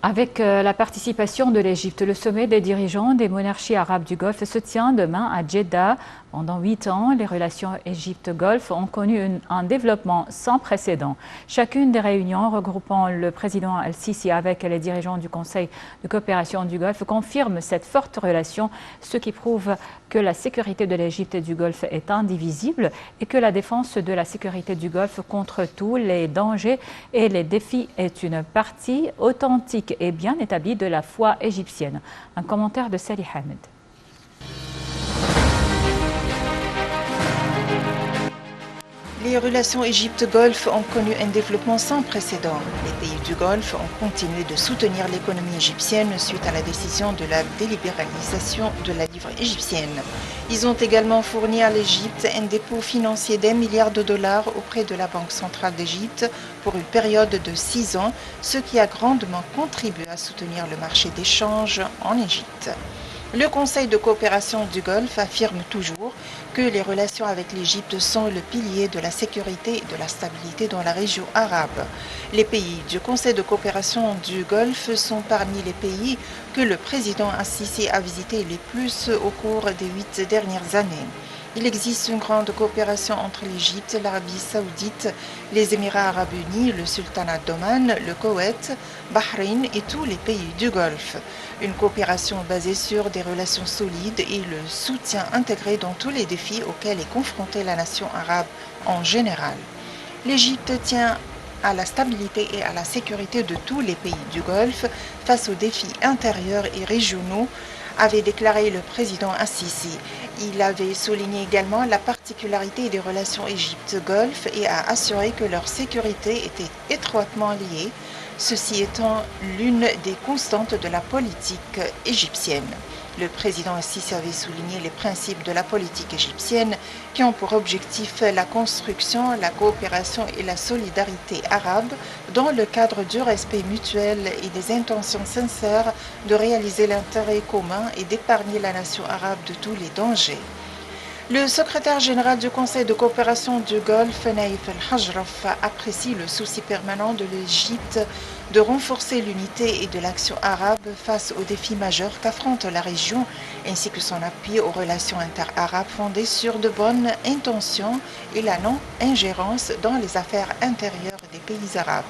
Avec la participation de l'Égypte, le sommet des dirigeants des monarchies arabes du Golfe se tient demain à Jeddah. Pendant 8 ans, les relations Égypte-Golfe ont connu un développement sans précédent. Chacune des réunions regroupant le président Al-Sisi avec les dirigeants du Conseil de coopération du Golfe confirme cette forte relation, ce qui prouve que la sécurité de l'Égypte et du Golfe est indivisible et que la défense de la sécurité du Golfe contre tous les dangers et les défis est une partie authentique et bien établie de la foi égyptienne. Un commentaire de Salih Ahmed. Les relations Égypte-Golfe ont connu un développement sans précédent. Les pays du Golfe ont continué de soutenir l'économie égyptienne suite à la décision de la délibéralisation de la livre égyptienne. Ils ont également fourni à l'Égypte un dépôt financier d'1 milliard de dollars auprès de la Banque centrale d'Égypte pour une période de 6 ans, ce qui a grandement contribué à soutenir le marché d'échange en Égypte. Le Conseil de coopération du Golfe affirme toujours que les relations avec l'Égypte sont le pilier de la sécurité et de la stabilité dans la région arabe. Les pays du Conseil de coopération du Golfe sont parmi les pays que le président Al-Sisi a visités le plus au cours des 8 dernières années. Il existe une grande coopération entre l'Égypte, l'Arabie saoudite, les Émirats arabes unis, le sultanat d'Oman, le Koweït, Bahreïn et tous les pays du Golfe. Une coopération basée sur des relations solides et le soutien intégré dans tous les défis auxquels est confrontée la nation arabe en général. L'Égypte tient à la stabilité et à la sécurité de tous les pays du Golfe face aux défis intérieurs et régionaux, avait déclaré le président Al-Sisi. Il avait souligné également la particularité des relations Égypte-Golfe et a assuré que leur sécurité était étroitement liée, ceci étant l'une des constantes de la politique égyptienne. Le président Al-Sisi avait souligné les principes de la politique égyptienne qui ont pour objectif la construction, la coopération et la solidarité arabe dans le cadre du respect mutuel et des intentions sincères de réaliser l'intérêt commun et d'épargner la nation arabe de tous les dangers. Le secrétaire général du Conseil de coopération du Golfe, Naïf El-Hajraf, apprécie le souci permanent de l'Égypte de renforcer l'unité et de l'action arabe face aux défis majeurs qu'affronte la région, ainsi que son appui aux relations inter-arabes fondées sur de bonnes intentions et la non-ingérence dans les affaires intérieures des pays arabes.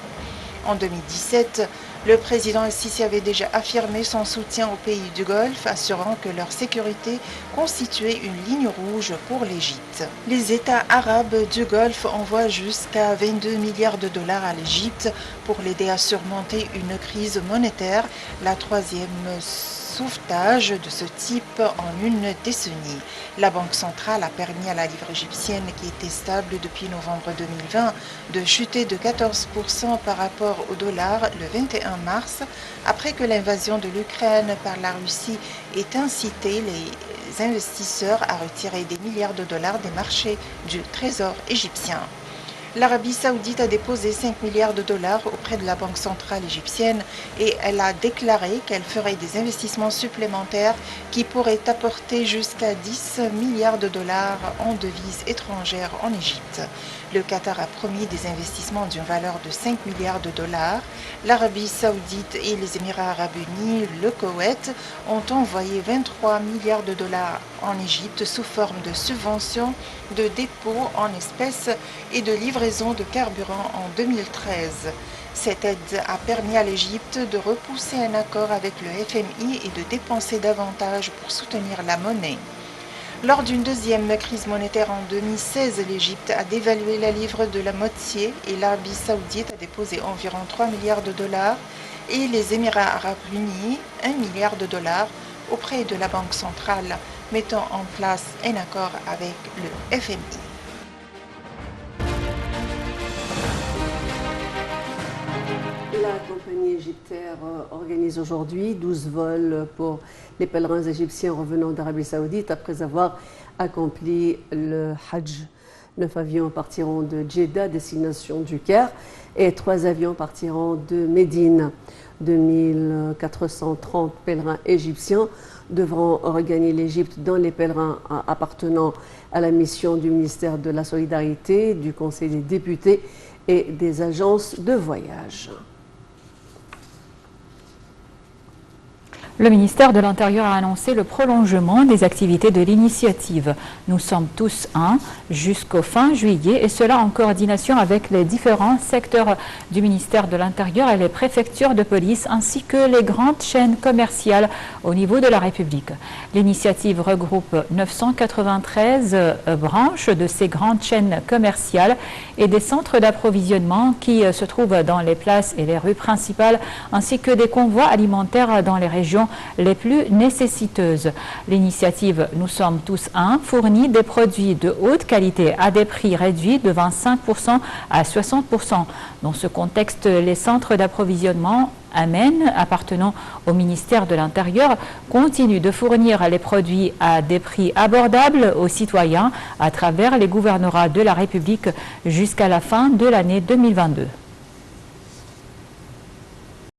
En 2017, le président Al-Sisi avait déjà affirmé son soutien aux pays du Golfe, assurant que leur sécurité constituait une ligne rouge pour l'Égypte. Les États arabes du Golfe envoient jusqu'à 22 milliards de dollars à l'Égypte pour l'aider à surmonter une crise monétaire, la troisième sauvetage de ce type en une décennie. La Banque centrale a permis à la livre égyptienne, qui était stable depuis novembre 2020, de chuter de 14% par rapport au dollar le 21 mars, après que l'invasion de l'Ukraine par la Russie ait incité les investisseurs à retirer des milliards de dollars des marchés du trésor égyptien. L'Arabie saoudite a déposé 5 milliards de dollars auprès de la Banque centrale égyptienne et elle a déclaré qu'elle ferait des investissements supplémentaires qui pourraient apporter jusqu'à 10 milliards de dollars en devises étrangères en Égypte. Le Qatar a promis des investissements d'une valeur de 5 milliards de dollars. L'Arabie saoudite et les Émirats arabes unis, le Koweït, ont envoyé 23 milliards de dollars en Égypte sous forme de subventions, de dépôts en espèces et de livraison de carburant en 2013. Cette aide a permis à l'Égypte de repousser un accord avec le FMI et de dépenser davantage pour soutenir la monnaie. Lors d'une deuxième crise monétaire en 2016, l'Égypte a dévalué la livre de la moitié et l'Arabie saoudite a déposé environ 3 milliards de dollars et les Émirats arabes unis 1 milliard de dollars auprès de la Banque centrale, mettant en place un accord avec le FMI. La compagnie égyptaire organise aujourd'hui 12 vols pour les pèlerins égyptiens revenant d'Arabie Saoudite après avoir accompli le Hajj. 9 avions partiront de Jeddah, destination du Caire, et 3 avions partiront de Médine. 2430 pèlerins égyptiens devront regagner l'Égypte, dont les pèlerins appartenant à la mission du ministère de la Solidarité, du Conseil des députés et des agences de voyage. Le ministère de l'Intérieur a annoncé le prolongement des activités de l'initiative « Nous sommes tous un » jusqu'au fin juillet, et cela en coordination avec les différents secteurs du ministère de l'Intérieur et les préfectures de police ainsi que les grandes chaînes commerciales au niveau de la République. L'initiative regroupe 993 branches de ces grandes chaînes commerciales et des centres d'approvisionnement qui se trouvent dans les places et les rues principales ainsi que des convois alimentaires dans les régions les plus nécessiteuses. L'initiative « Nous sommes tous un » fournit des produits de haute qualité à des prix réduits de 25% à 60%. Dans ce contexte, les centres d'approvisionnement Amen, appartenant au ministère de l'Intérieur, continuent de fournir les produits à des prix abordables aux citoyens à travers les gouvernorats de la République jusqu'à la fin de l'année 2022.